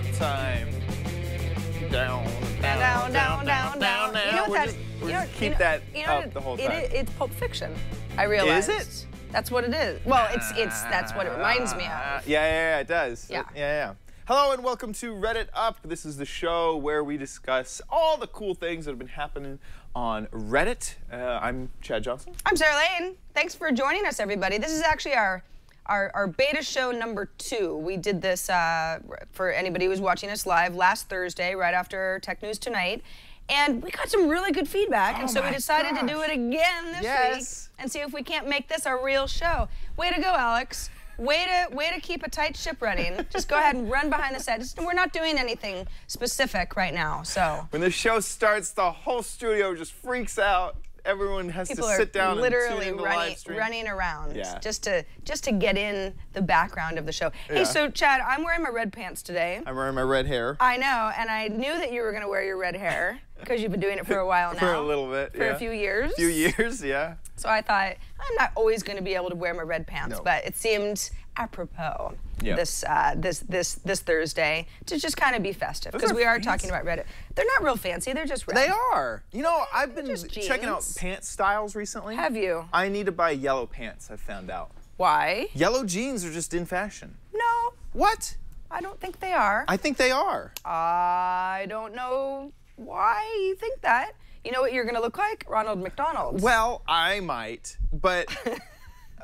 RedditUp time. Down. You know what that? We're just keep that up the whole time. It's Pulp Fiction. I realized. Is it? That's what it is. Well, that's what it reminds me of. Yeah, it does. Yeah. Hello and welcome to RedditUp. This is the show where we discuss all the cool things that have been happening on Reddit. I'm Chad Johnson. I'm Sarah Lane. Thanks for joining us, everybody. This is actually our beta show number 2. We did this for anybody who was watching us live last Thursday, right after Tech News Tonight. And we got some really good feedback, and so we decided to do it again this week and see if we can't make this our real show. Way to go, Alex. Way to keep a tight ship running. Just go ahead and run behind the set. We're not doing anything specific right now, so. When the show starts, the whole studio just freaks out. Everyone has to sit down and tune in the live stream. Running around just to get in the background of the show. Hey, so Chad, I'm wearing my red pants today. I'm wearing my red hair. I know, and I knew that you were going to wear your red hair because you've been doing it for a while now. For a little bit, For a few years. A few years, yeah. So I thought, I'm not always going to be able to wear my red pants, but it seemed apropos this Thursday to just kind of be festive, because we are talking about Reddit. They're not real fancy, they're just red. They are. You know, I've been checking out pants styles recently. Have you? I need to buy yellow pants, I've found out. Why? Yellow jeans are just in fashion. No. What? I don't think they are. I think they are. I don't know why you think that. You know what you're gonna look like? Ronald McDonald. Well, I might, but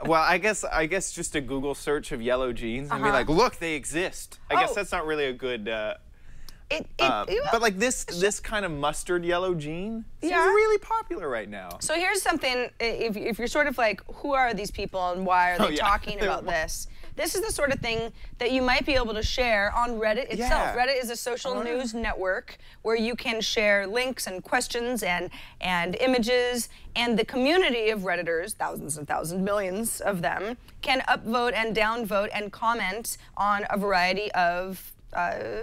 well, I guess just a Google search of yellow jeans and be like, look, they exist. I guess that's not really a good. But like this kind of mustard yellow jean seems really popular right now. So here's something: if you're sort of like, who are these people and why are they talking about this? This is the sort of thing that you might be able to share on Reddit itself. Reddit is a social news network where you can share links and questions and images, and the community of Redditors, thousands and thousands, millions of them, can upvote and downvote and comment on a variety of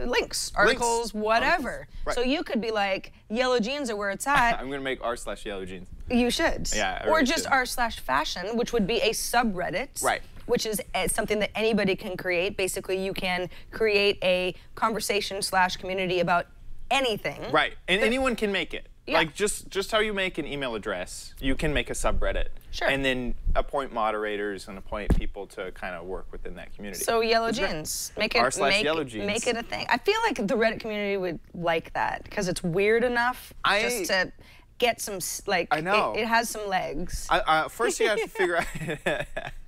links, articles, whatever. Right. So you could be like, yellow jeans are where it's at. I'm gonna make r/yellow jeans. You should. Yeah, I or really just r/fashion, which would be a subreddit. Right. Which is something that anybody can create. Basically, you can create a conversation/community about anything. Right, and anyone can make it. Yeah. Like just how you make an email address, you can make a subreddit. Sure. And then appoint moderators and appoint people to kind of work within that community. So yellow jeans, make it r/yellow jeans. Make it a thing. I feel like the Reddit community would like that because it's weird enough just to get some, like, I know. It has some legs. First you have to figure out,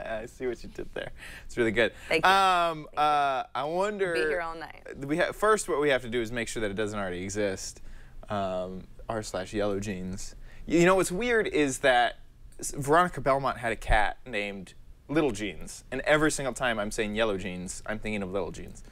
I see what you did there. It's really good. Thank you. I wonder. Be here all night. First what we have to do is make sure that it doesn't already exist. r/yellow jeans. You know what's weird is that Veronica Belmont had a cat named Little Jeans, and every single time I'm saying yellow jeans, I'm thinking of little jeans.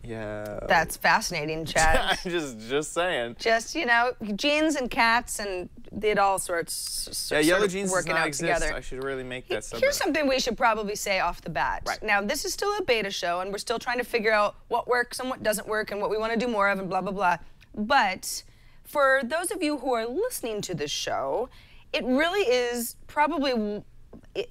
Yeah. That's fascinating, Chad. I'm just saying. Just, you know, jeans and cats and it all sorts yellow jeans working does not out exist. together. I should really make that subreddit. Here's something we should probably say off the bat. Right. Now, this is still a beta show, and we're still trying to figure out what works and what doesn't work and what we want to do more of and blah, blah, blah. But for those of you who are listening to this show, it really is probably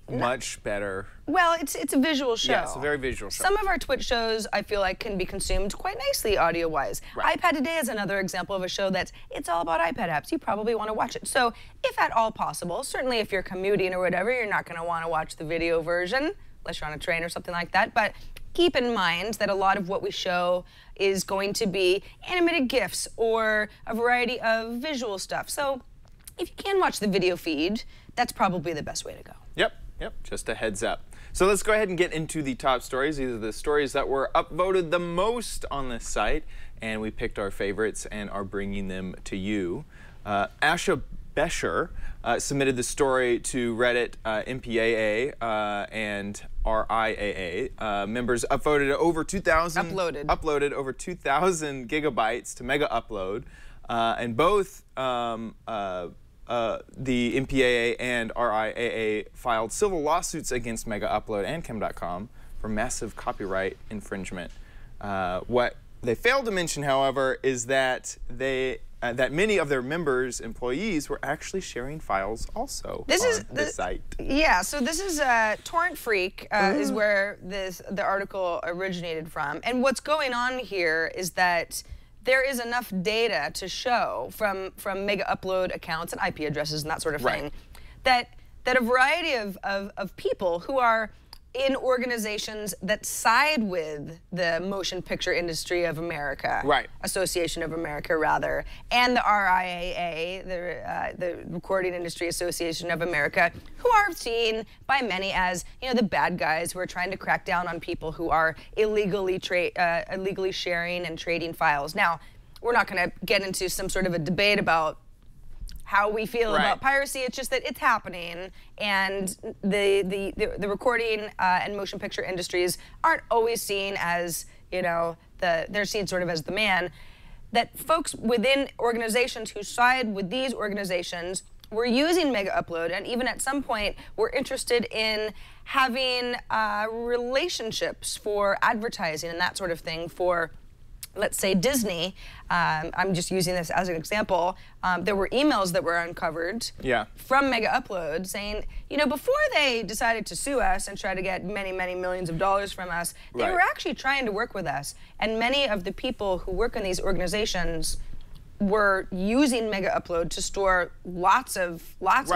much better. Well, it's a visual show. Yeah, it's a very visual show. Some of our TWiT shows, I feel like, can be consumed quite nicely audio-wise. Right. iPad Today is another example of a show it's all about iPad apps. You probably want to watch it. So, if at all possible, certainly if you're commuting or whatever, you're not going to want to watch the video version, unless you're on a train or something like that. But keep in mind that a lot of what we show is going to be animated GIFs or a variety of visual stuff. So, if you can watch the video feed, that's probably the best way to go. Yep, just a heads up. So let's go ahead and get into the top stories. These are the stories that were upvoted the most on this site, and we picked our favorites and are bringing them to you. Asha Besher submitted the story to Reddit MPAA and RIAA. Members upvoted over 2,000. Uploaded over 2,000 gigabytes to Megaupload, and both the MPAA and RIAA filed civil lawsuits against Megaupload and Chem.com for massive copyright infringement. What they failed to mention, however, is that they that many of their members, employees, were actually sharing files also on the site. Yeah, so this is Torrent Freak is where the article originated from. And what's going on here is that there is enough data to show from Megaupload accounts and IP addresses and that sort of thing that a variety of people who are in organizations that side with the Motion Picture Industry of America, Association of America rather, and the RIAA, the Recording Industry Association of America, who are seen by many as, you know, the bad guys who are trying to crack down on people who are illegally sharing and trading files. Now, we're not going to get into some sort of a debate about how we feel about piracy. It's just that it's happening, and the recording and motion picture industries aren't always seen as, you know, they're seen sort of as the man. That folks within organizations who side with these organizations were using Megaupload, and even at some point were interested in having relationships for advertising and that sort of thing for, let's say, Disney. I'm just using this as an example. There were emails that were uncovered from Megaupload saying, you know, before they decided to sue us and try to get many, many millions of dollars from us, they were actually trying to work with us. And many of the people who work in these organizations were using Megaupload to store lots of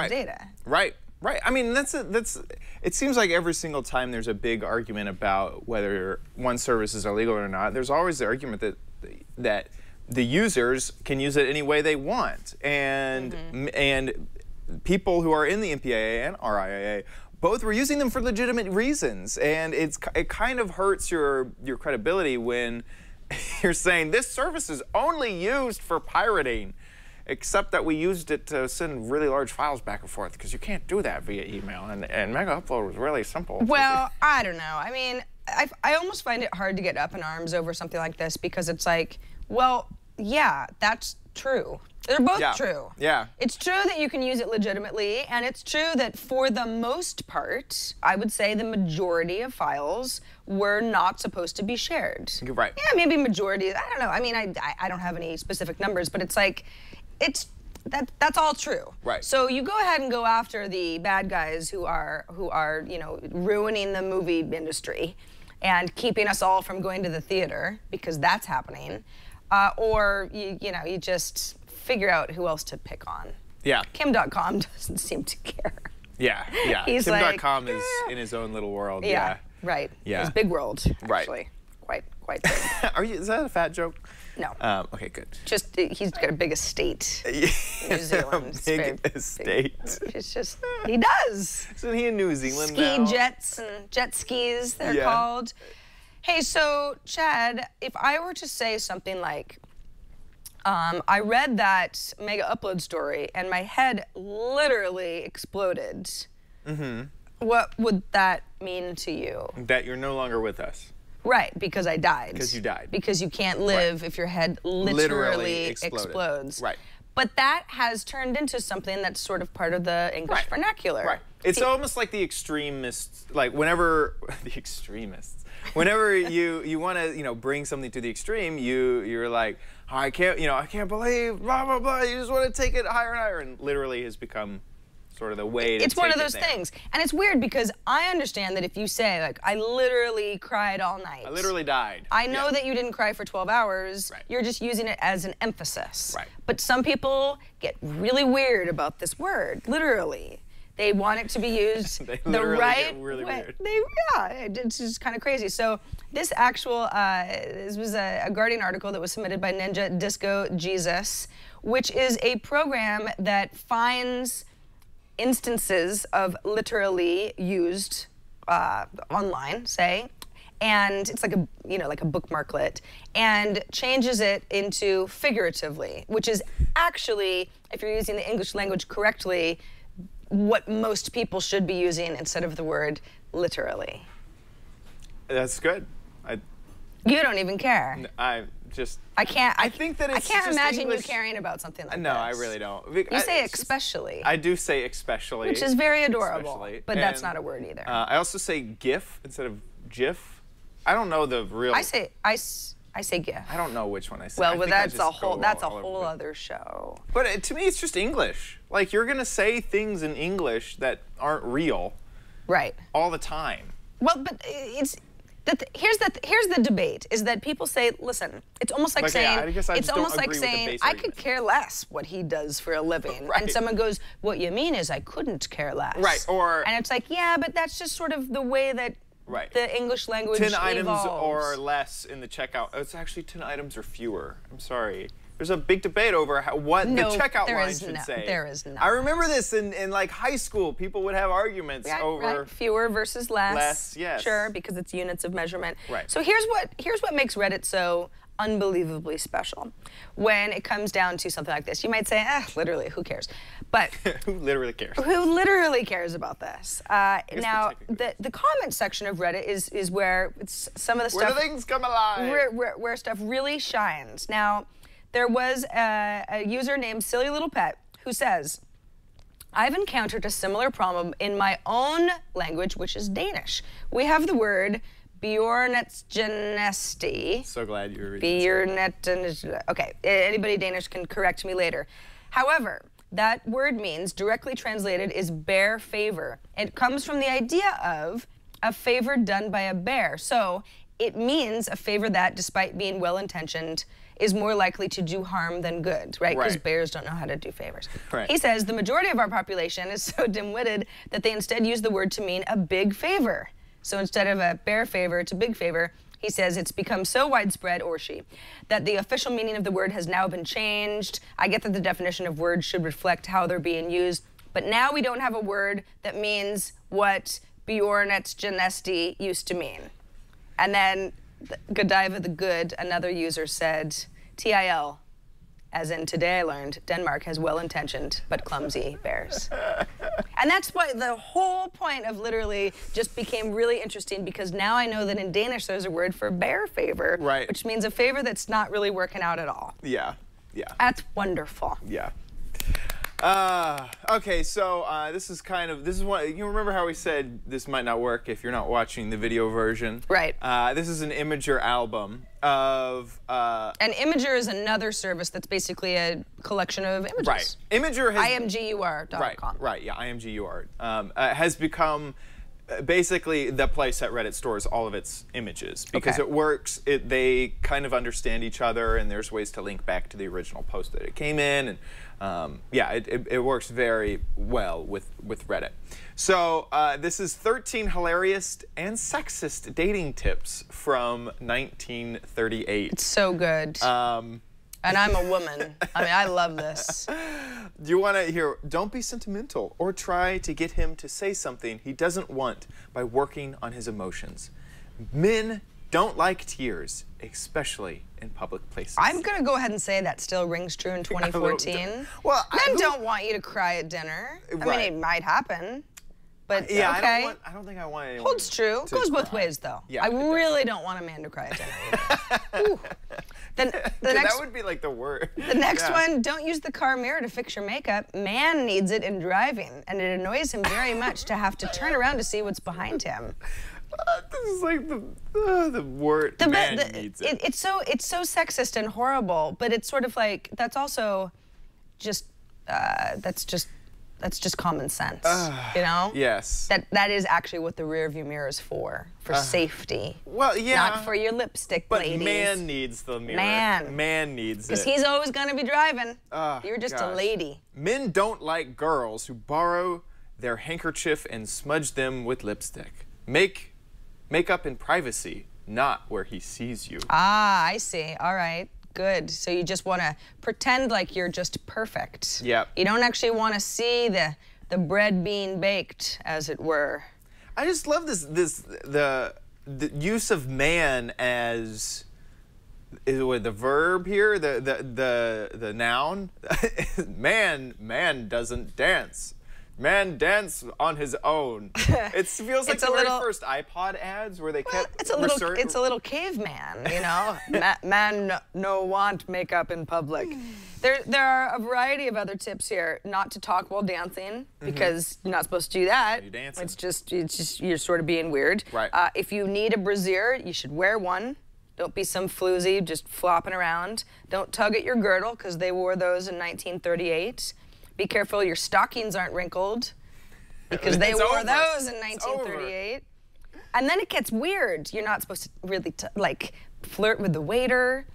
data. Right. I mean, it seems like every single time there's a big argument about whether one service is illegal or not, there's always the argument that the users can use it any way they want. And and people who are in the MPAA and RIAA both were using them for legitimate reasons. And it kind of hurts your credibility when you're saying this service is only used for pirating, except that we used it to send really large files back and forth, because you can't do that via email, and Megaupload was really simple. Well, I don't know. I mean, I almost find it hard to get up in arms over something like this, because it's like, well, yeah, that's true. They're both true. Yeah. It's true that you can use it legitimately, and it's true that for the most part, I would say the majority of files were not supposed to be shared. You're right. Yeah, maybe majority. I don't know. I mean, I don't have any specific numbers, but it's like, that's all true. Right. So you go ahead and go after the bad guys who are you know, ruining the movie industry and keeping us all from going to the theater, because that's happening, or you know, you just figure out who else to pick on. Yeah. Kim.com doesn't seem to care. Yeah. He's Kim.com like, is in his own little world. Right. Yeah. His big world, actually. Right. Quite big. Is that a fat joke? No. Okay, good. Just, he's got a big estate in New Zealand. Big estate. It's just, he does. Isn't he in New Zealand now? Ski jets and jet skis, they're called. Hey, so Chad, if I were to say something like, I read that Megaupload story and my head literally exploded, what would that mean to you? That you're no longer with us. Right, because I died. Because you died. Because you can't live if your head literally explodes. Right. But that has turned into something that's sort of part of the English vernacular. Right. It's almost like the extremists, like whenever whenever you want to, you know, bring something to the extreme, you're like, oh, I can't believe blah blah blah. You just want to take it higher and higher, and literally has become sort of the way to It's one of those things. And it's weird, because I understand that if you say, like, I literally cried all night. I literally died. I know that you didn't cry for 12 hours. Right. You're just using it as an emphasis. Right. But some people get really weird about this word, literally. They want it to be used they the right get really way. Weird. It's just kind of crazy. So this actual, this was a Guardian article that was submitted by Ninja Disco Jesus, which is a program that finds instances of literally used online, say, and it's like a, you know, like a bookmarklet, and changes it into figuratively, which is actually, if you're using the English language correctly, what most people should be using instead of the word literally. That's good. You don't even care. I think that it's I can't imagine English. You caring about something like No, this. I really don't. You say especially. I do say especially. Which is very adorable, especially. but that's not a word either. I also say gif instead of gif. I don't know the real. I say I say gif. I don't know which one I say. Well, that's a whole other show. But to me, it's just English. Like, you're gonna say things in English that aren't real. Right. All the time. Well, but here's the debate is that people say, listen, it's almost like saying, I could care less what he does for a living. Right. And someone goes, what you mean is I couldn't care less. Right. And it's like, yeah, but that's just sort of the way that the English language 10 items evolves. or less in the checkout. It's actually 10 items or fewer. I'm sorry. There's a big debate over what the checkout line should say. There is not. I remember this in like high school. People would have arguments over fewer versus less. Less, yes. Sure, because it's units of measurement. Right. So here's what makes Reddit so unbelievably special. When it comes down to something like this, you might say, literally, who cares? But who literally cares? Who literally cares about this? Now, the comment section of Reddit is where it's some of the stuff. Where the things come alive. Where stuff really shines. Now, there was a user named Silly Little Pet who says, I've encountered a similar problem in my own language, which is Danish. We have the word Bjornetsgenesti. So glad you were reading. Okay, anybody Danish can correct me later. However, that word means, directly translated, is bear favor. It comes from the idea of a favor done by a bear. So it means a favor that, despite being well-intentioned, is more likely to do harm than good, right? Because bears don't know how to do favors. Right. He says the majority of our population is so dim-witted that they instead use the word to mean a big favor. So instead of a bear favor, it's a big favor. He says it's become so widespread, or she, that the official meaning of the word has now been changed. I get that the definition of words should reflect how they're being used, but now we don't have a word that means what Bjornetsgenesti used to mean. And then Godiva the Good, another user, said, TIL, as in today I learned, Denmark has well-intentioned but clumsy bears. And that's why the whole point of literally just became really interesting, because now I know that in Danish there's a word for bear favor, which means a favor that's not really working out at all. Yeah, yeah. That's wonderful. Yeah. Okay, so this is what, you remember how we said this might not work if you're not watching the video version? Right. This is an Imager album of... And Imager is another service that's basically a collection of images. Right. Imager has... imgur.com. Right, yeah, imgur. Has become basically the place that Reddit stores all of its images, because it works, they kind of understand each other, and there's ways to link back to the original post that it came in, and yeah, it works very well with Reddit. So this is 13 hilarious and sexist dating tips from 1938. It's so good. And I'm a woman. I mean, I love this. Do you want to hear, don't be sentimental or try to get him to say something he doesn't want by working on his emotions. Men don't like tears, especially in public places. I'm going to go ahead and say that still rings true in 2014. Well, Men don't want you to cry at dinner. I mean, it might happen. But yeah, okay. I don't think I want anyone Holds true. Goes both ways, though. Yeah, I really don't want a man to cry at dinner. That would be like the word. The next one, don't use the car mirror to fix your makeup. Man needs it in driving, and it annoys him very much to have to turn around to see what's behind him. This is like the word. Man needs it. It's so sexist and horrible, but it's sort of like that's also just that's just common sense, you know? Yes. That is actually what the rear view mirror is for safety. Well, yeah. Not for your lipstick, ladies. But man needs the mirror. Man needs it. Because he's always going to be driving. You're just a lady. Men don't like girls who borrow their handkerchief and smudge them with lipstick. Make up in privacy, not where he sees you. Ah, I see. All right. Good. So you just want to pretend like you're just perfect. Yep. You don't actually want to see the bread being baked, as it were. I just love the use of man as the verb here, the noun. Man doesn't dance. Man dance on his own. It feels like the very first iPod ads where they kept... It's a little caveman, you know? Man no want makeup in public. There are a variety of other tips here. Not to talk while dancing, because you're not supposed to do that. You're dancing. It's just you're sort of being weird. Right. If you need a brassiere, you should wear one. Don't be some floozy just flopping around. Don't tug at your girdle, because they wore those in 1938. Be careful your stockings aren't wrinkled, because they wore those in 1938. And then it gets weird. You're not supposed to really like flirt with the waiter.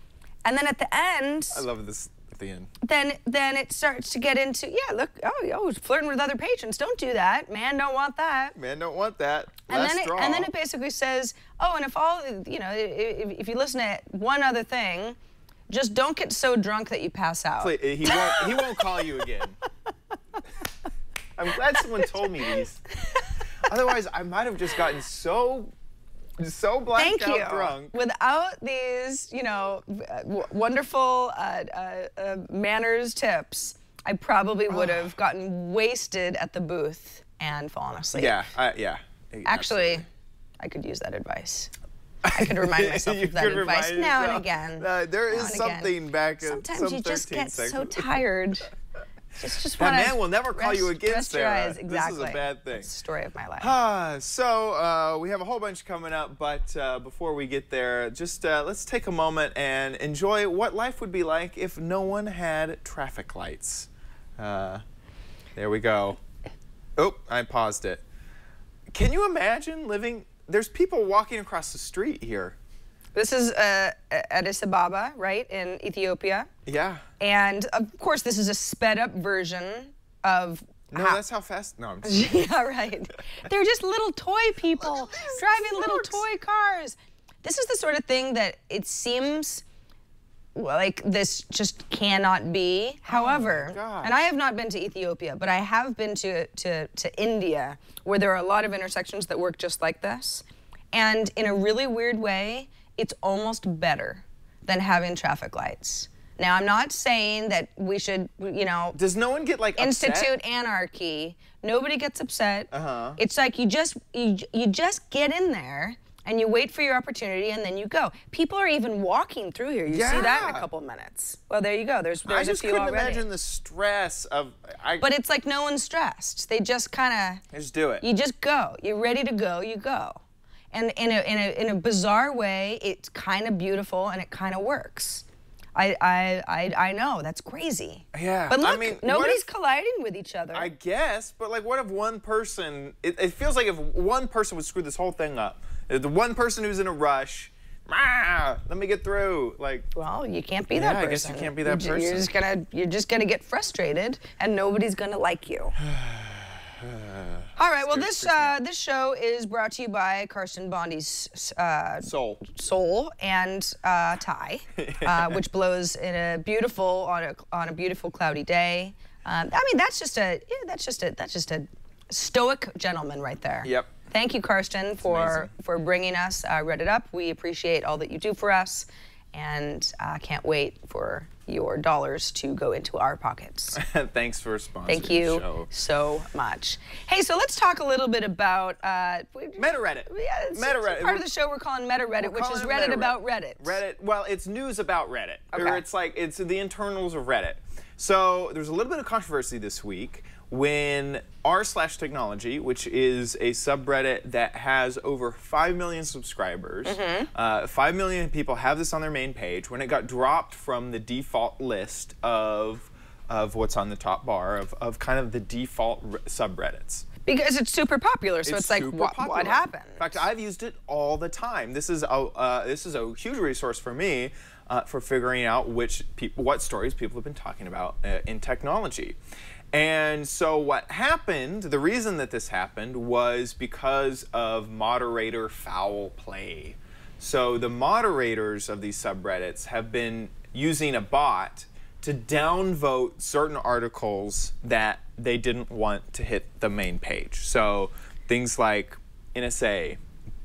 And then at the end, I love this at the end. Then it starts to get into, yeah, look, oh, flirting with other patrons. Don't do that. Man don't want that. Man don't want that. And then it basically says, oh, and if all, you know, if you listen to one other thing, just don't get so drunk that you pass out. He won't call you again. I'm glad someone told me these. Otherwise, I might have just gotten so blacked out drunk. Without these, you know, wonderful manners tips, I probably would have gotten wasted at the booth and fallen asleep. Yeah, yeah. Actually, I could use that advice. I could remind myself of that advice now and again. There is something back in sometimes you just get so tired. Just that man will never call you again, Sarah. Exactly. This is a bad thing. That's the story of my life. So we have a whole bunch coming up, but before we get there, just let's take a moment and enjoy what life would be like if no one had traffic lights. There we go. Oh, I paused it. Can you imagine living? There's people walking across the street here. This is Addis Ababa, right, in Ethiopia. Yeah. And, of course, this is a sped-up version of... No, that's how fast... No, I'm just... Yeah, right. They're just little toy people driving little toy cars. This is the sort of thing that it seems like this just cannot be. However, and I have not been to Ethiopia, but I have been to India, where there are a lot of intersections that work just like this. And in a really weird way, it's almost better than having traffic lights. Now, I'm not saying that we should, you know... Does no one get, like, institute anarchy. Nobody gets upset. It's like you just get in there and you wait for your opportunity and then you go. People are even walking through here. You see that in a couple of minutes. Well, there you go. There's a few already. I just couldn't imagine the stress of... But it's like no one's stressed. They just kind of... Just do it. You just go. You're ready to go, you go. And in a bizarre way, it's kind of beautiful and it kind of works. I know, that's crazy. Yeah. But look, I mean, nobody's colliding with each other. I guess, but like what if one person, it feels like if one person would screw this whole thing up. The one person who's in a rush, let me get through. Like, well, you can't be that person. I guess you can't be that person. You're just gonna get frustrated and nobody's gonna like you. All right, well, this show is brought to you by Carson Bondi's Soul and tie, which blows in a beautiful on a beautiful cloudy day. I mean, that's just a stoic gentleman right there. Yep. Thank you, Karsten, for bringing us RedditUp. We appreciate all that you do for us, and can't wait for your dollars to go into our pockets. Thanks for sponsoring Thank you the show. so much. Hey, so let's talk a little bit about MetaReddit. Yeah, it's MetaReddit. Part of the show we're calling MetaReddit, which is Reddit about Reddit. Reddit. Well, it's news about Reddit. Okay. Or it's the internals of Reddit. So there's a little bit of controversy this week when r/technology, which is a subreddit that has over 5 million subscribers, 5 million people have this on their main page, when it got dropped from the default list of what's on the top bar of kind of the default subreddits. Because it's super popular, so it's like, what happened? In fact, I've used it all the time. This is a huge resource for me for figuring out what stories people have been talking about in technology. And so what happened, the reason that this happened was because of moderator foul play. So the moderators of these subreddits have been using a bot to downvote certain articles that they didn't want to hit the main page. So things like NSA,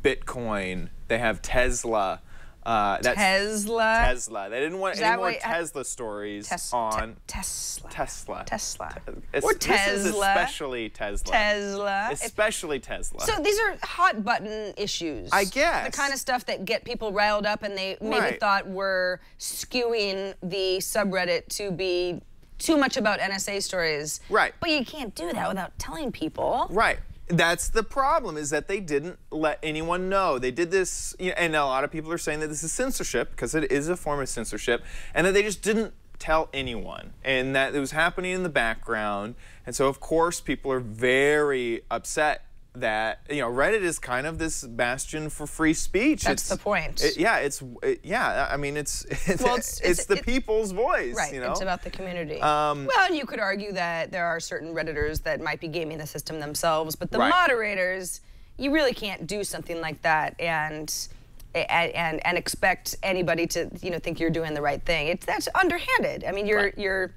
Bitcoin, they have Tesla. Tesla. They didn't want any more Tesla stories on Tesla. Or Tesla. This is especially Tesla. Especially Tesla. So these are hot button issues. I guess. The kind of stuff that get people riled up and they maybe thought were skewing the subreddit to be too much about NSA stories. Right. But you can't do that without telling people. Right. That's the problem, is that they didn't let anyone know. They did this, and a lot of people are saying that this is censorship, because it is a form of censorship, and that they just didn't tell anyone, and that it was happening in the background. And so, of course, people are very upset that, Reddit is kind of this bastion for free speech. That's the point. I mean, it's the people's voice. Right. It's about the community. Well, and you could argue that there are certain Redditors that might be gaming the system themselves, but the moderators, you really can't do something like that and expect anybody to think you're doing the right thing. That's underhanded. I mean, you're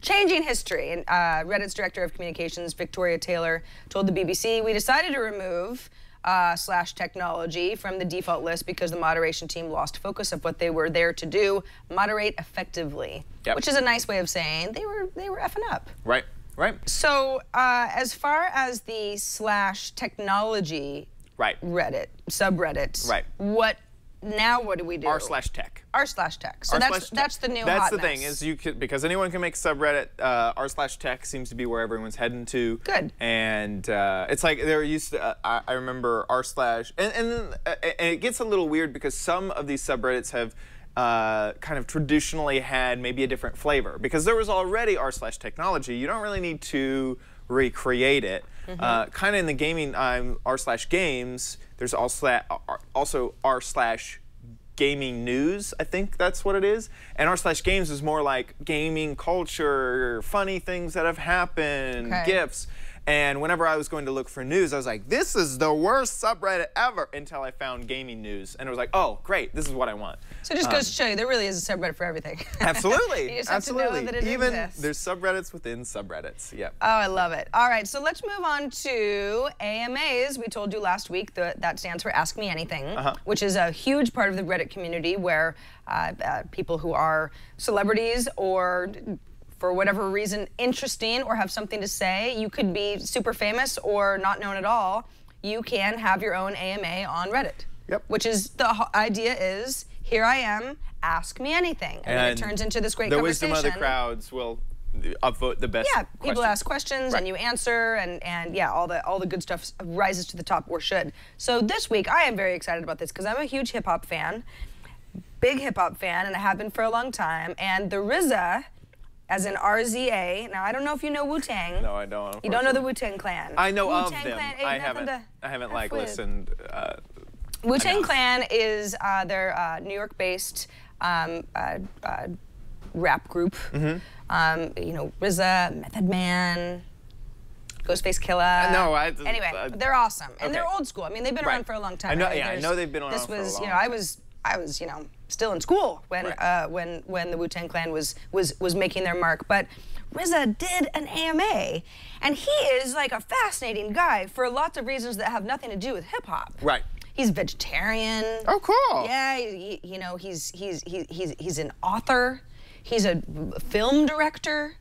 changing history. And Reddit's director of communications, Victoria Taylor, told the BBC, "We decided to remove /technology from the default list because the moderation team lost focus of what they were there to do, moderate effectively." Yep. Which is a nice way of saying they were effing up. Right. Right. So as far as the /technology Reddit subreddit, what do we do? r/tech. r/tech. So that's the new hotness. That's the thing, is because anyone can make a subreddit. r/tech seems to be where everyone's heading to. Good. And it's like there used to. I remember r/ and it gets a little weird because some of these subreddits have kind of traditionally had maybe a different flavor, because there was already r/technology. You don't really need to recreate it. Kind of in the gaming r/games, there's also r/gaming news, I think that's what it is. And r/games is more like gaming culture, funny things that have happened, gifs. And whenever I was going to look for news, I was like, this is the worst subreddit ever, until I found gaming news. And it was like, oh, great, this is what I want. So it just goes to show you, there really is a subreddit for everything. Absolutely. You just have to know that it exists. There's subreddits within subreddits. Yeah. Oh, I love it. All right, so let's move on to AMAs. We told you last week that stands for Ask Me Anything, which is a huge part of the Reddit community where people who are celebrities or for whatever reason interesting or have something to say, you could be super famous or not known at all, you can have your own AMA on Reddit. Yep. Which is, the idea is, here I am, ask me anything. And then it turns into this great conversation. The wisdom of the crowds will upvote the best questions. People ask questions and you answer, and yeah, all the good stuff rises to the top, or should. So this week, I am very excited about this because I'm a huge hip-hop fan, big hip-hop fan, and I have been for a long time, and the RIAA, as in RZA. Now, I don't know if you know Wu-Tang. No, I don't. You don't know the Wu-Tang Clan. I know of them. I haven't like listened. Wu-Tang Clan is their New York-based rap group. RZA, Method Man, Ghostface Killah. Anyway, they're awesome, and they're old school. I mean, they've been around for a long time. I know they've been around for a long time. I was, still in school when the Wu-Tang Clan was making their mark. But RZA did an AMA, and he is like a fascinating guy for lots of reasons that have nothing to do with hip hop. Right. He's vegetarian. Oh, cool. Yeah, he's an author. He's a film director.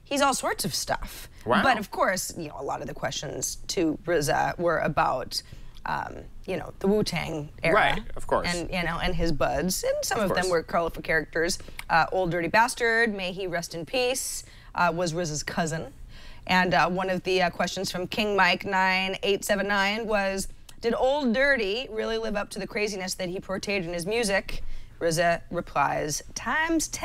He's all sorts of stuff. Wow. But of course, a lot of the questions to RZA were about the Wu-Tang era. Right, of course. And, and his buds. And some of them were colorful characters. Old Dirty Bastard, may he rest in peace, was RZA's cousin. And one of the questions from King Mike 9879 was, did Old Dirty really live up to the craziness that he portrayed in his music? RZA replies, ×10.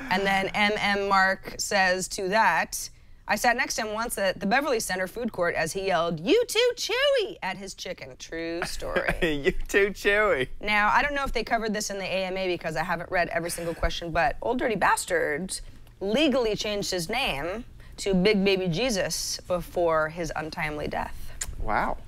And then MM Mark says to that, I sat next to him once at the Beverly Center food court as he yelled, "You too, Chewy," at his chicken. True story. You too, Chewy. Now, I don't know if they covered this in the AMA because I haven't read every single question, but Old Dirty Bastard legally changed his name to Big Baby Jesus before his untimely death. Wow.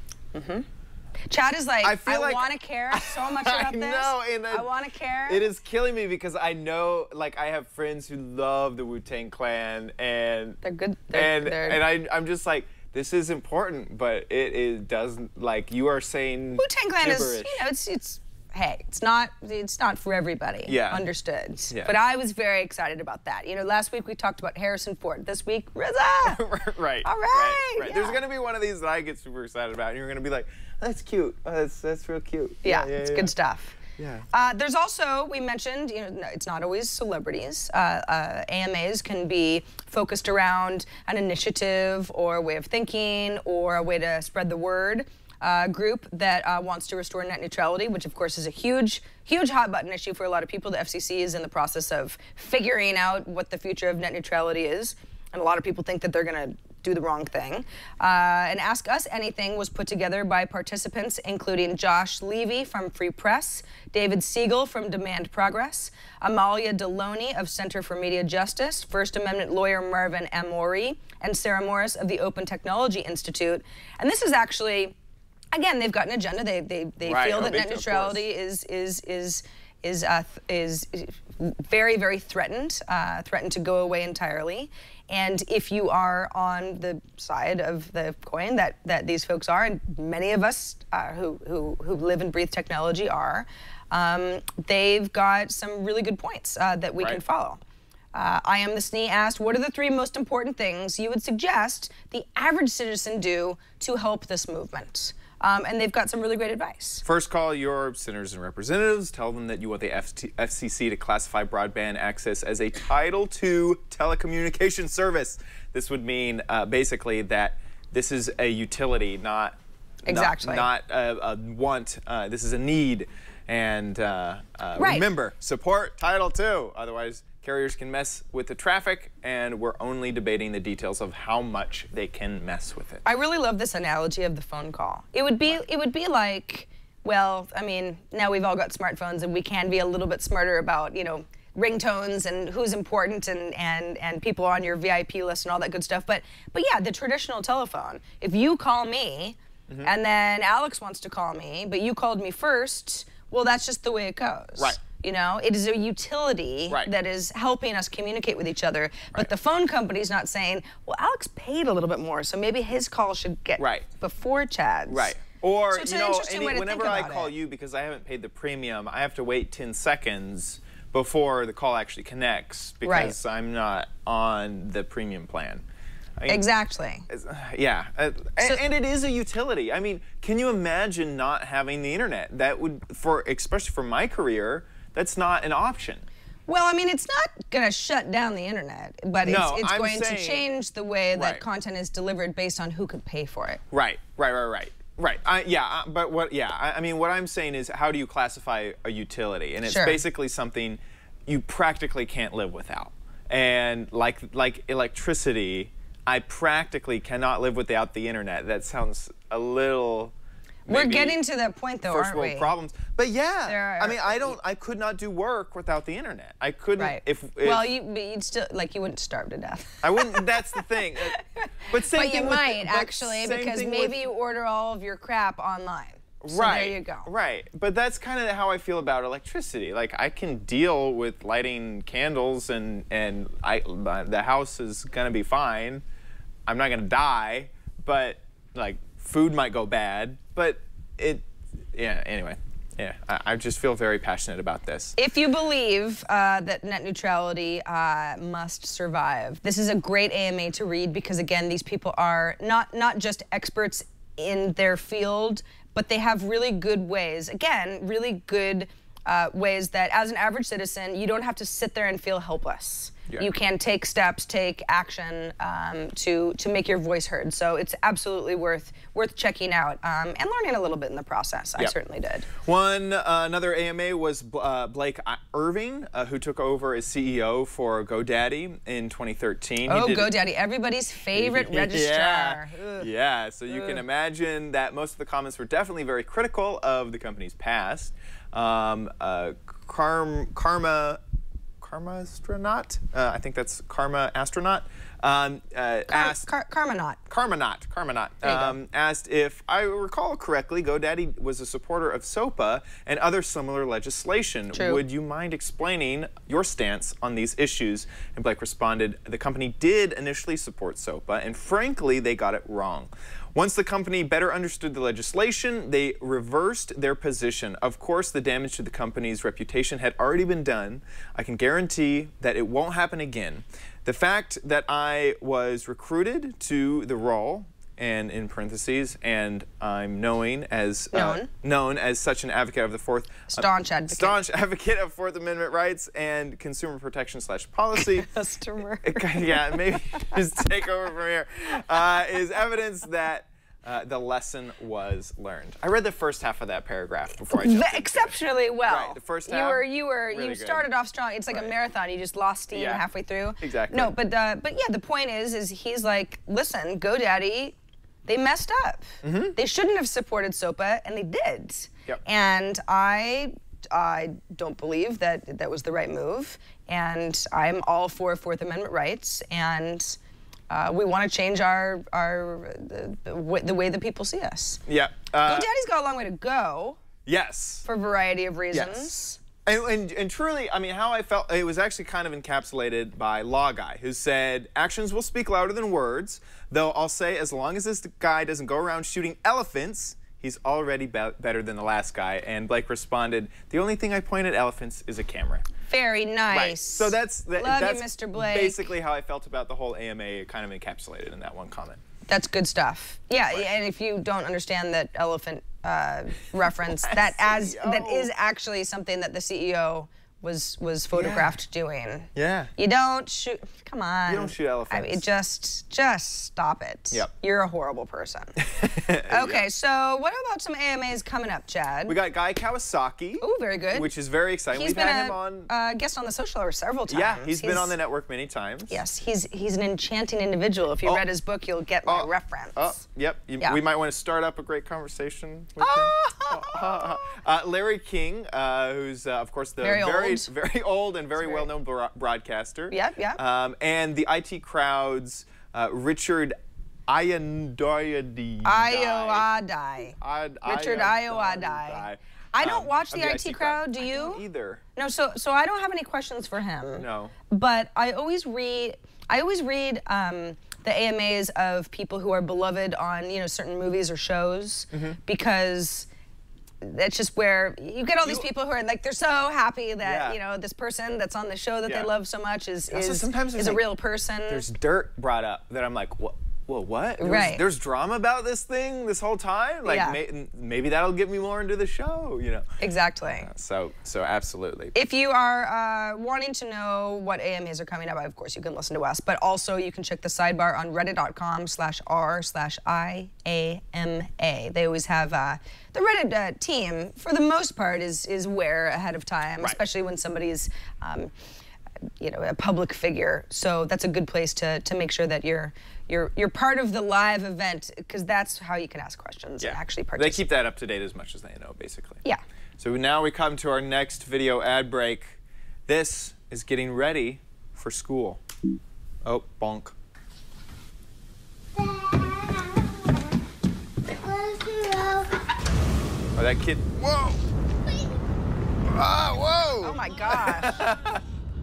Chad is like, I want to care so much about this. I want to care. It is killing me because I know, I have friends who love the Wu-Tang Clan, and they're good. I'm just like, this is important, but it doesn't, you are saying Wu-Tang Clan gibberish. is, hey, it's not for everybody. Yeah. Understood. Yeah. But I was very excited about that. Last week we talked about Harrison Ford. This week, RZA. Right. All right. Right. Yeah. There's gonna be one of these that I get super excited about, and you're gonna be like, that's cute. Oh, that's real cute. Yeah, it's good stuff. Yeah. There's also, we mentioned, it's not always celebrities. AMAs can be focused around an initiative or a way of thinking or a way to spread the word. Group that wants to restore net neutrality, which of course is a huge hot button issue for a lot of people. The FCC is in the process of figuring out what the future of net neutrality is, and a lot of people think that they're going to do the wrong thing. And Ask Us Anything was put together by participants including Josh Levy from Free Press, David Siegel from Demand Progress, Amalia Deloney of Center for Media Justice, First Amendment lawyer Marvin Amori, and Sarah Morris of the Open Technology Institute. And this is actually, again, they've got an agenda. They feel that net neutrality is very, very threatened to go away entirely. And if you are on the side of the coin that these folks are, and many of us who live and breathe technology are, they've got some really good points that we can follow. I Am the SNE asked, what are the 3 most important things you would suggest the average citizen do to help this movement? And they've got some really great advice. First, call your senators and representatives. Tell them that you want the FCC to classify broadband access as a Title II telecommunications service. This would mean basically that this is a utility, not a want. This is a need. And remember, support Title II. Otherwise, carriers can mess with the traffic, and we're only debating the details of how much they can mess with it. I really love this analogy of the phone call. It would be like, well, I mean, now we've all got smartphones, and we can be a little bit smarter about, ringtones and who's important and people on your VIP list and all that good stuff. But yeah, the traditional telephone. If you call me, and then Alex wants to call me, but you called me first, well, that's just the way it goes. Right. It is a utility that is helping us communicate with each other. But the phone company's not saying, well, Alex paid a little bit more, so maybe his call should get before Chad's. Right. Or, so whenever I call you, because I haven't paid the premium, I have to wait 10 seconds before the call actually connects because I'm not on the premium plan. I mean, exactly. Yeah, and it is a utility. I mean, can you imagine not having the internet? That would, especially for my career, that's not an option. Well, I mean, it's not going to shut down the internet, but it's going to change the way that content is delivered based on who could pay for it. Right. I mean, what I'm saying is, how do you classify a utility? And it's basically something you practically can't live without. And like electricity, I practically cannot live without the internet. That sounds a little... We're getting to that point, though, aren't we? First world problems. But yeah, I mean, I could not do work without the internet. I couldn't well, you'd still, you wouldn't starve to death. I wouldn't. That's the thing. But you might actually, because maybe you order all of your crap online. So there you go. Right. But that's kind of how I feel about electricity. Like, I can deal with lighting candles, and the house is gonna be fine. I'm not gonna die, but food might go bad. But anyway, I just feel very passionate about this. If you believe that net neutrality must survive, this is a great AMA to read because, again, these people are not just experts in their field, but they have really good ways, really good ways that, as an average citizen, you don't have to sit there and feel helpless. Yeah. You can take steps, take action to make your voice heard. So it's absolutely worth checking out and learning a little bit in the process. I certainly did. Another AMA was Blake Irving, who took over as CEO for GoDaddy in 2013. Oh, GoDaddy, everybe's favorite registrar. Yeah, so you can imagine that most of the comments were definitely very critical of the company's past. Karma Astronaut, I think that's Karma Astronaut, asked asked if I recall correctly, GoDaddy was a supporter of SOPA and other similar legislation. True. Would you mind explaining your stance on these issues? And Blake responded, the company did initially support SOPA, and frankly, they got it wrong. Once the company better understood the legislation, they reversed their position. Of course, the damage to the company's reputation had already been done. I can guarantee that it won't happen again. The fact that I was recruited to the role and in parentheses, and I'm known as such an advocate of the staunch advocate of Fourth Amendment rights and consumer protection / policy. Customer. Yeah, maybe just take over from here. Is evidence that the lesson was learned. I read the first half of that paragraph before I jumped exceptionally well. Right, the first half. You started off strong. It's like a marathon. You just lost steam halfway through. Exactly. No, but yeah, the point is he's like, listen, GoDaddy, they messed up. They shouldn't have supported SOPA, and they did. Yep. And I don't believe that was the right move, and I'm all for Fourth Amendment rights, and we want to change the way that people see us. Yeah. GoDaddy's got a long way to go. Yes. For a variety of reasons. Yes. And truly, I mean, how I felt, it was actually kind of encapsulated by Law Guy, who said, actions will speak louder than words, though I'll say as long as this guy doesn't go around shooting elephants, he's already better than the last guy. And Blake responded, the only thing I point at elephants is a camera. Very nice. Right. So that's Love you, Mr. Blake. Basically how I felt about the whole AMA, kind of encapsulated in that one comment. That's good stuff. Yeah, right. And if you don't understand that elephant reference, that is actually something that the CEO was photographed doing. Yeah. You don't shoot. Come on. You don't shoot elephants. I mean, just stop it. Yep. You're a horrible person. Okay, so what about some AMAs coming up, Chad? We got Guy Kawasaki. Oh, very good. Which is very exciting. We've had him on guest on the Social Hour several times. Yeah, he's been on the network many times. Yes, he's an enchanting individual. If you read his book, you'll get my reference. Yep. We might want to start up a great conversation with him. Larry King, who's of course the very old and very well-known broadcaster. Yep, yep. And the IT Crowd's Richard Ayoadai. Richard Ayoadai. I don't watch the IT Crowd. Do you? I don't either. No, so I don't have any questions for him. No. But I always read the AMAs of people who are beloved on certain movies or shows because that's just where you get all these people who are like, they're so happy that this person that's on the show that they love so much is a real person. There's dirt brought up that I'm like, what? Well, what? There's drama about this thing this whole time? Like, maybe that'll get me more into the show, Exactly. So absolutely. If you are wanting to know what AMAs are coming up, of course, you can listen to us, but also you can check the sidebar on reddit.com/r/IAMA. They always have, the Reddit team, for the most part, is aware ahead of time, especially when somebody's a public figure. So that's a good place to make sure that you're part of the live event, because that's how you can ask questions and actually participate. They keep that up to date as much as they know, basically. Yeah. So now we come to our next video ad break. This is getting ready for school. Oh, bonk. Oh, that kid. Whoa! Ah, whoa! Oh my gosh.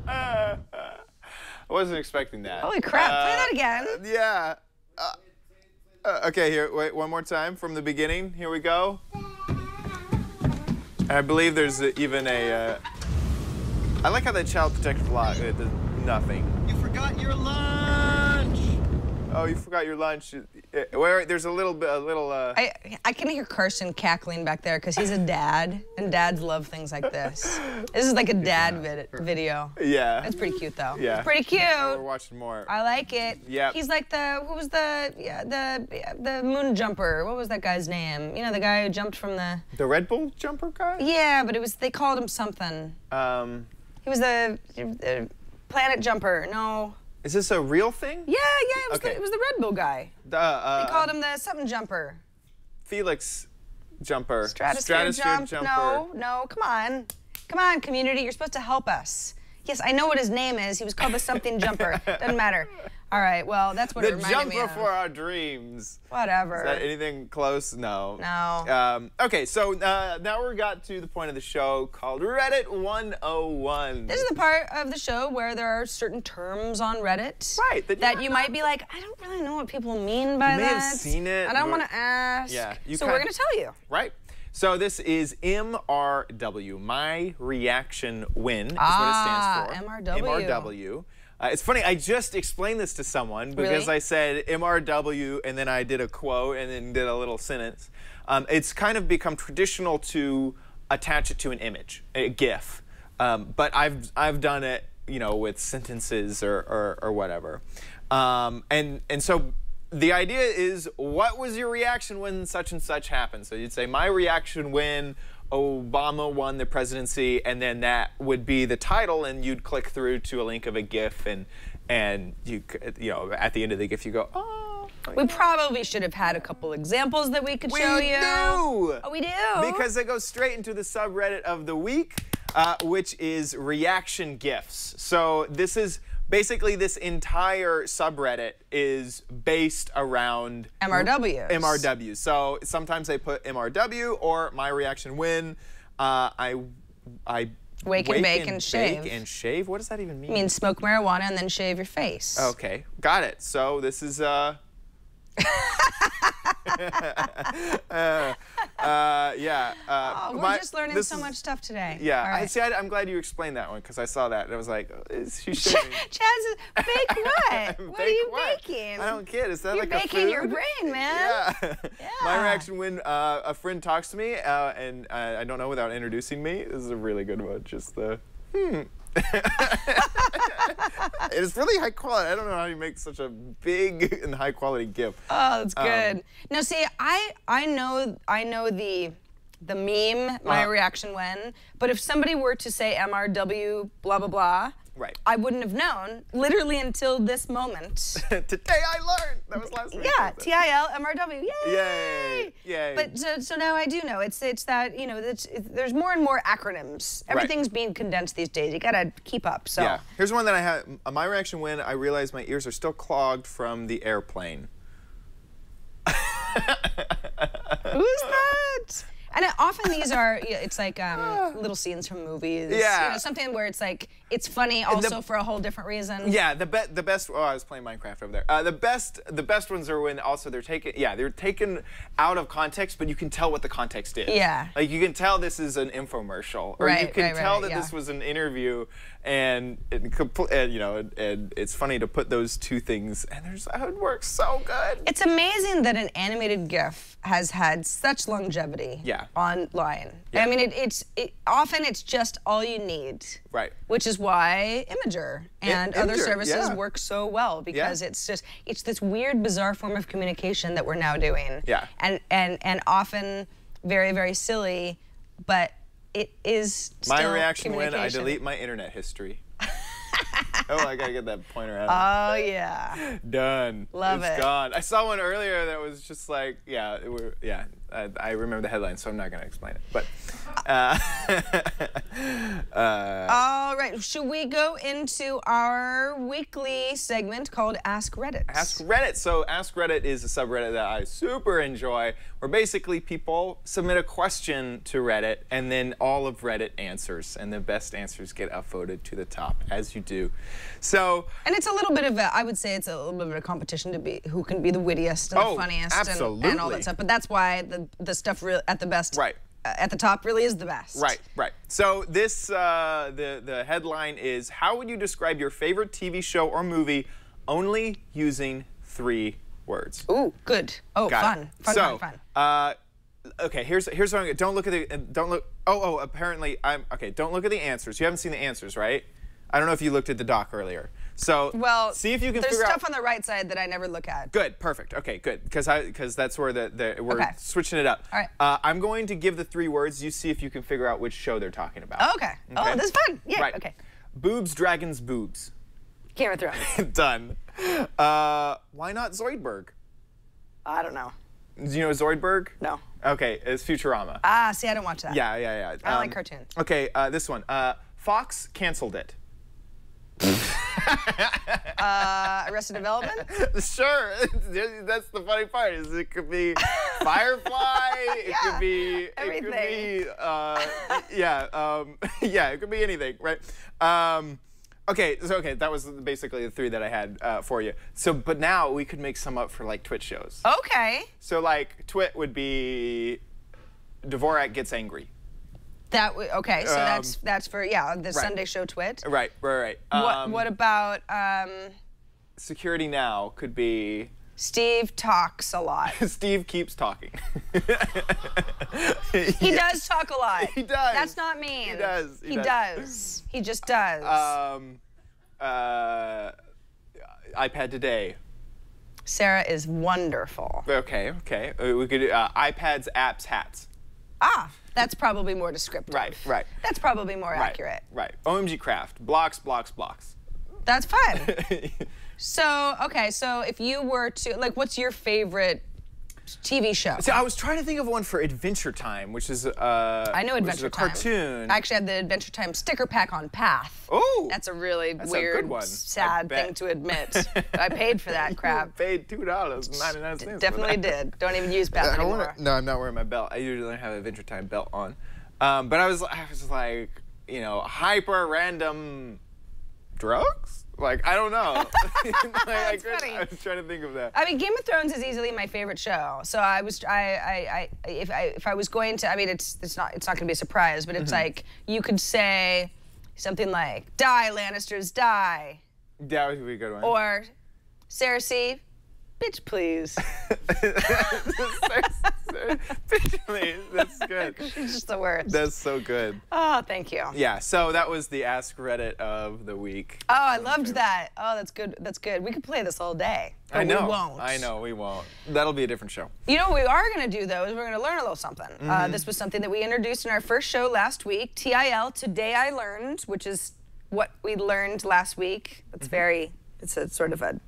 I wasn't expecting that. Holy crap, play that again. Yeah. Okay, here, wait, one more time from the beginning. Here we go. I believe there's even a, I like how that Child Protective Law does nothing. You forgot your lunch! Oh, you forgot your lunch. Wait, there's a little. I can hear Carson cackling back there because he's a dad, and dads love things like this. This is like a dad video. Yeah. It's pretty cute though. Yeah. It's pretty cute. Oh, we're watching more. I like it. Yeah. He's like the moon jumper. What was that guy's name? The guy who jumped from the. The Red Bull jumper guy? Yeah, but they called him something. He was the planet jumper. No. Is this a real thing? Yeah, it was the Red Bull guy. They called him the something jumper. Felix jumper. Stratosphere jumper. No, come on. Come on, community, you're supposed to help us. Yes, I know what his name is. He was called the something jumper. Doesn't matter. All right, well, that's what it reminded me of. The jumper for our dreams. Whatever. Is that anything close? No. No. Okay, so now we got to the point of the show called Reddit 101. This is the part of the show where there are certain terms on Reddit that you might be like, I don't really know what people mean by that. You may have seen it. I don't want to ask. Yeah. So we're going to tell you. Right. So this is MRW, My Reaction Win, is what it stands for. MRW. MRW. It's funny, I just explained this to someone because I said MRW and then I did a quote and then did a little sentence. It's kind of become traditional to attach it to an image, a GIF. But I've done it, you know, with sentences or whatever. And so the idea is, what was your reaction when such and such happened? So you'd say, my reaction when Obama won the presidency, and then that would be the title, and you'd click through to a link of a GIF, and you know, at the end of the GIF you go, oh. We probably should have had a couple examples that we could show you. We do! Oh, we do? Because it goes straight into the subreddit of the week, which is reaction GIFs. So this is basically, this entire subreddit is based around MRWs. So sometimes they put MRW or my reaction when I wake and bake and shave. Bake and shave? What does that even mean? It means smoke marijuana and then shave your face. Okay, got it. So this is we're just learning so much stuff today. Yeah, right. See, I'm glad you explained that one because I saw that and I was like, is she shaving? Chaz is bake what? What are you baking? I don't get it. Is that You're like a food? You're baking your brain, man. Yeah. My reaction when a friend talks to me and I don't know without introducing me. This is a really good one. Just the It's really high quality. I don't know how you make such a big and high quality GIF. Oh, that's good. Now, see, I know the meme, my reaction when, but if somebody were to say MRW blah blah blah, right, I wouldn't have known literally until this moment. Today I learned. That was last week. Yeah, TIL MRW. Yay! Yay! Yay! But so now I do know. It's that, you know, there's more and more acronyms. Everything's being condensed these days. You gotta keep up. So yeah. Here's one that I had. My reaction when I realized my ears are still clogged from the airplane. Who's that? And often these are, it's like little scenes from movies. Yeah. You know, something where it's like, it's funny also for a whole different reason. Yeah, the best, oh, I was playing Minecraft over there. The best ones are when also they're taken out of context, but you can tell what the context is. Yeah. Like you can tell this is an infomercial. Or you can tell that this was an interview, and you know, and it's funny to put those two things, and it works so good. It's amazing that an animated GIF has had such longevity online. Yeah. I mean, often it's just all you need. Right. Which is why Imager and other services work so well, because it's this weird, bizarre form of communication that we're now doing. Yeah. And often very, very silly, but it is still my reaction when I delete my internet history. Oh, I gotta get that pointer out. Oh, yeah. Done. Love it. It's gone. I saw one earlier that was just like, I remember the headline, so I'm not gonna explain it. But, all right, should we go into our weekly segment called Ask Reddit? Ask Reddit. So Ask Reddit is a subreddit that I super enjoy, where basically people submit a question to Reddit, and then all of Reddit answers, and the best answers get upvoted to the top, as you do. So, and it's a little bit of I would say it's a little bit of a competition to be who can be the wittiest and the funniest and all that stuff. But that's why the stuff at the best, at the top really is the best. Right. So this the headline is, how would you describe your favorite TV show or movie only using 3 words? Ooh, good. Oh, fun. Okay, here's what I'm gonna, don't look at apparently don't look at the answers. You haven't seen the answers, right? I don't know if you looked at the doc earlier. So see if you can figure out. There's stuff on the right side that I never look at. Good, perfect. Okay, good, because that's where we're switching it up. All right. I'm going to give the 3 words. You see if you can figure out which show they're talking about. Okay. Oh, this is fun. Yeah. Right. Okay. Boobs, dragons, boobs. Game of Thrones. Done. Why not Zoidberg? I don't know. Do you know Zoidberg? No. Okay, it's Futurama. Ah, see, I don't watch that. Yeah. I like cartoons. Okay, this one. Fox canceled it. Arrested Development? Sure. That's the funny part. Is it could be Firefly. It could be everything. It could be it could be anything, right? Okay, that was basically the 3 that I had for you. So, but now we could make some up for like Twitch shows. Okay. So like TWiT would be Dvorak gets angry. Okay, so that's for the Sunday show TWiT. Right. What about security now could be Steve talks a lot. Steve keeps talking. He does talk a lot. He does. That's not mean. He does. He does. He just does. iPad today. Sarah is wonderful. Okay. We could do iPads, apps, hats. Ah, that's probably more descriptive. Right. That's probably more accurate. Right. OMG craft. Blocks. That's fun. So if you were to, like, what's your favorite TV show? See, I was trying to think of one for Adventure Time, which is I know Adventure Time. Cartoon. I actually have the Adventure Time sticker pack on Path. Oh, that's a really that's weird, a good one. sad thing to admit. I paid for that crap. You paid $2.99. Definitely did. Don't even use Path anymore. No, I'm not wearing my belt. I usually don't have an Adventure Time belt on. But I was like, hyper random drugs. Like, I don't know. That's funny. I was trying to think of that. I mean, Game of Thrones is easily my favorite show. So if I was going to, I mean, it's not going to be a surprise, but it's like you could say something like, "Die Lannisters, die." That would be a good one. Or, Cersei, bitch please. Bitch please. That's good. She's just the worst. That's so good. Oh, thank you. Yeah. So that was the Ask Reddit of the week. Oh, I loved that. Oh, that's good. That's good. We could play this all day. But I know. We won't. I know. We won't. That'll be a different show. You know what we are going to do, though, is we're going to learn a little something. This was something that we introduced in our first show last week, TIL, Today I Learned, which is what we learned last week. It's it's a sort of a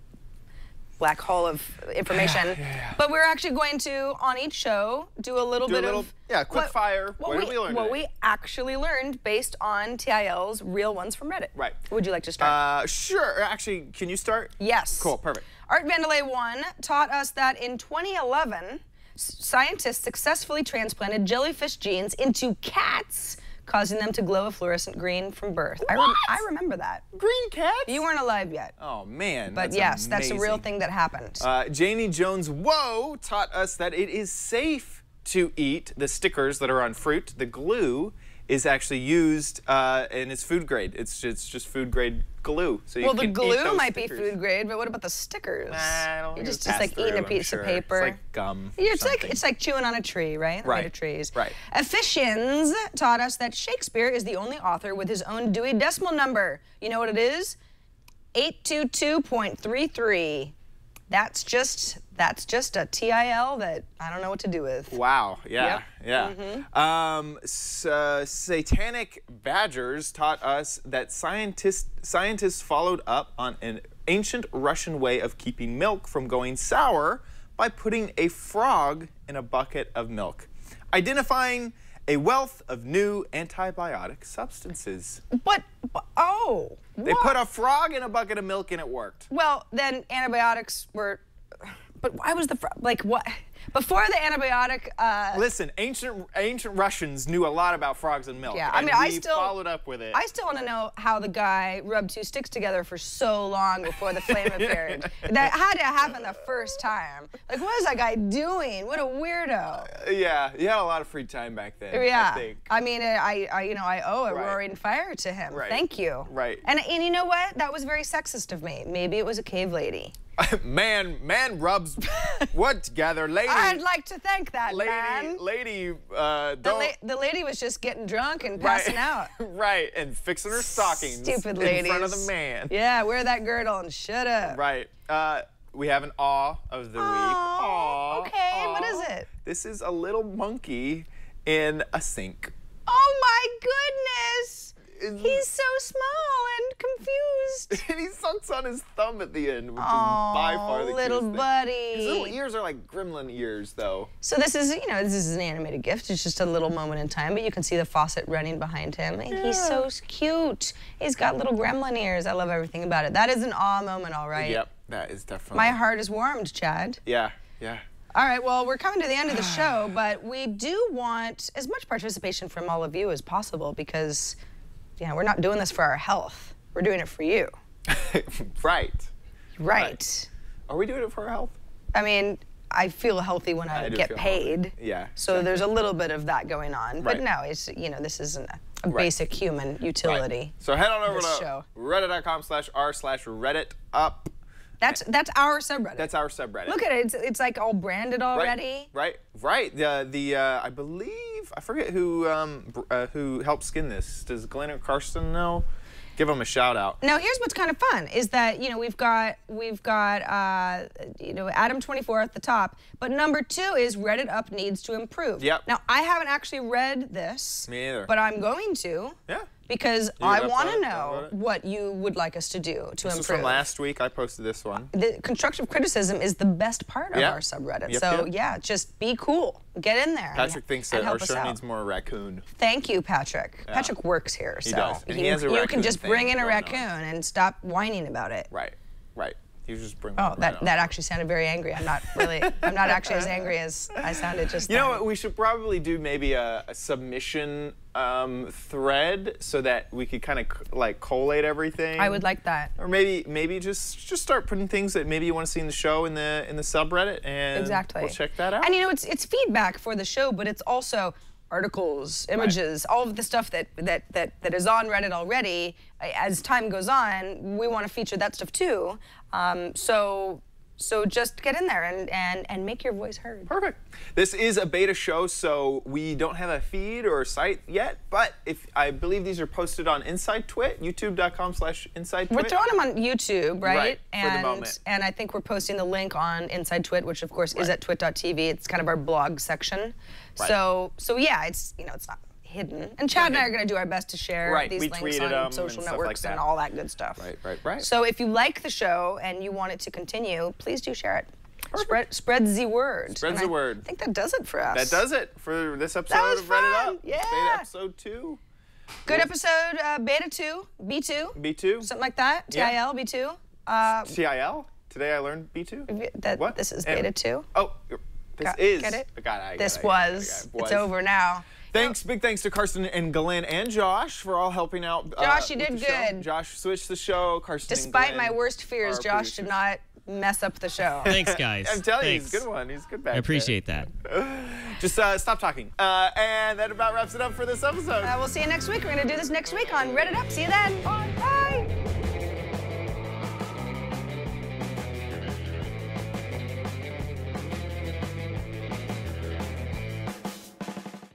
black hole of information. Yeah. But we're actually going to, on each show, do a little bit of... Yeah, quick fire. What did we learn What today? we actually learned based on TIL's real ones from Reddit. Right. Would you like to start? Sure. Actually, can you start? Yes. Cool, perfect. Art Vandelay 1 taught us that in 2011, scientists successfully transplanted jellyfish genes into cats, causing them to glow a fluorescent green from birth. I remember that. Green cats? You weren't alive yet. Oh, man. But yes, that's a real thing that happened. Janie Jones Whoa taught us that it is safe to eat the stickers that are on fruit. The glue is actually used and it's food grade. It's just food grade glue. So the glue might be food grade, but what about the stickers? Nah, I don't You're think just like eating a piece of paper. It's like gum. It's like chewing on a tree, right? Right. Made of trees. Right. Efficiens taught us that Shakespeare is the only author with his own Dewey Decimal number. You know what it is? 822.33. That's just a TIL that I don't know what to do with. Wow. Yeah. Yep. Yeah. Satanic Badgers taught us that scientists followed up on an ancient Russian way of keeping milk from going sour by putting a frog in a bucket of milk, identifying a wealth of new antibiotic substances. They put a frog in a bucket of milk and it worked. Well, then antibiotics were, but why was the frog, like what? Before the antibiotic... Listen, ancient Russians knew a lot about frogs and milk. Yeah, I mean, I still followed up with it. I still want to know how the guy rubbed two sticks together for so long before the flame appeared. That had to happen the first time. Like, what is that guy doing? What a weirdo. Yeah, he had a lot of free time back then. Yeah, I think. I mean, I owe a roaring fire to him. Right. Thank you. Right. And you know what? That was very sexist of me. Maybe it was a cave lady. Man rubs what together, lady? I'd like to thank that man. Lady, The lady was just getting drunk and passing out. Right, and fixing her stockings. Stupid ladies. In front of the man. Yeah, wear that girdle and shut up. Right. We have an awe of the week. Aw. Okay, what is it? This is a little monkey in a sink. Oh my goodness! He's so small and confused. And he sucks on his thumb at the end, which is by far the little cutest buddy. thing. His little ears are like gremlin ears, though. So this is, this is an animated gift. It's just a little moment in time, but you can see the faucet running behind him. And he's so cute. He's got little gremlin ears. I love everything about it. That is an awe moment, all right. Yep, that is definitely. My heart is warmed, Chad. Yeah. All right, well, we're coming to the end of the show, but we do want as much participation from all of you as possible because, we're not doing this for our health. We're doing it for you. Right. Right. Are we doing it for our health? I mean, I feel healthy when I get paid. Healthy. Yeah. So there's a little bit of that going on. But no, it's, you know, this isn't a basic human utility. Right. So head on over to reddit.com/r/RedditUp. That's our subreddit. That's our subreddit. Look at it. It's like all branded already. Right. I believe, I forget who helped skin this. Does Glenn or Karsten know? Give them a shout out. Now here's what's kind of fun is that, you know, we've got you know, Adam 24 at the top, but number 2 is RedditUp needs to improve. Yep. Now I haven't actually read this. Me either. But I'm going to. Yeah. Because I want to know what you would like us to do to improve. This is from last week. I posted this one. The constructive criticism is the best part of our subreddit. So yeah, just be cool. Get in there. Patrick thinks that our show needs more raccoon. Thank you, Patrick. Yeah. Patrick works here, so he does. And he has a you can just bring in a raccoon and stop whining about it. Right. You just bring. Oh, that actually sounded very angry. I'm not actually as angry as I sounded just. You know what? We should probably do maybe a submission thread so that we could kind of like collate everything. I would like that. Or maybe just start putting things that maybe you want to see in the show in the subreddit, and we'll check that out. And you know, it's feedback for the show, but it's also articles, images, all of the stuff that is on Reddit already. As time goes on, we want to feature that stuff too. So just get in there and make your voice heard. Perfect. This is a beta show, so we don't have a feed or a site yet, but I believe these are posted on Inside TWiT, youtube.com/InsideTwit. We're throwing them on YouTube, right? For the moment. And I think we're posting the link on Inside TWiT, which of course is at twit.tv. It's kind of our blog section. Right. So yeah, it's, you know, it's not hidden. And Chad and I are going to do our best to share these links on social networks and all that good stuff. Right. So if you like the show and you want it to continue, please do share it. Spread the word. Spread the word. I think that does it for us. That does it for this episode of RedditUp. Yeah. Beta episode 2. Good episode, Beta 2, B2. B2. Something like that. TIL, B2. TIL? Today I learned B2? What? This is Beta 2. Oh, this is. Get it? It's over now. Big thanks to Karsten and Glenn and Josh for all helping out. Josh, you did good. Josh switched the show. Karsten Despite and Glenn, my worst fears, Josh did not mess up the show. Thanks, guys. I'm telling you, he's a good one. He's good back I appreciate that. Just stop talking. And that about wraps it up for this episode. We'll see you next week. We're going to do this next week on RedditUp. See you then. Bye.